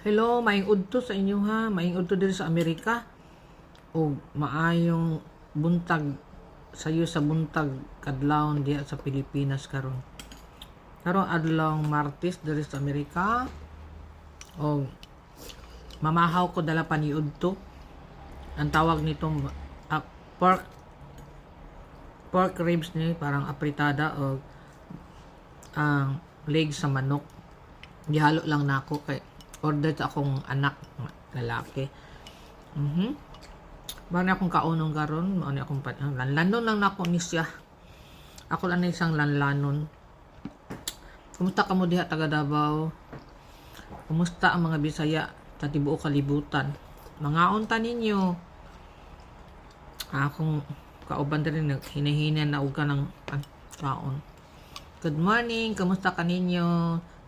Hello, maing udto sa inyo ha. Maing udto diri sa Amerika. O maayong buntag sayo sa buntag kadlawon diha sa Pilipinas karon. Karon adlaw Martes diri sa Amerika. O mamahaw ko dala pa ni udto. Ang tawag nitong pork ribs ni parang apritada o ang leg sa manok. Gihalo lang nako kay order sa akong anak lalaki. Bani akong kaunong karon, ani akong lanlanon lang nako ni siya. Ako lang na isang lanlanon. Kumusta ka mo diha taga Davao? Kumusta ang mga Bisaya sa tibuok kalibutan? Mangaon ta ninyo. Akong kauban din hinahina na og ka ng kaon. Good morning, kumusta ka ninyo?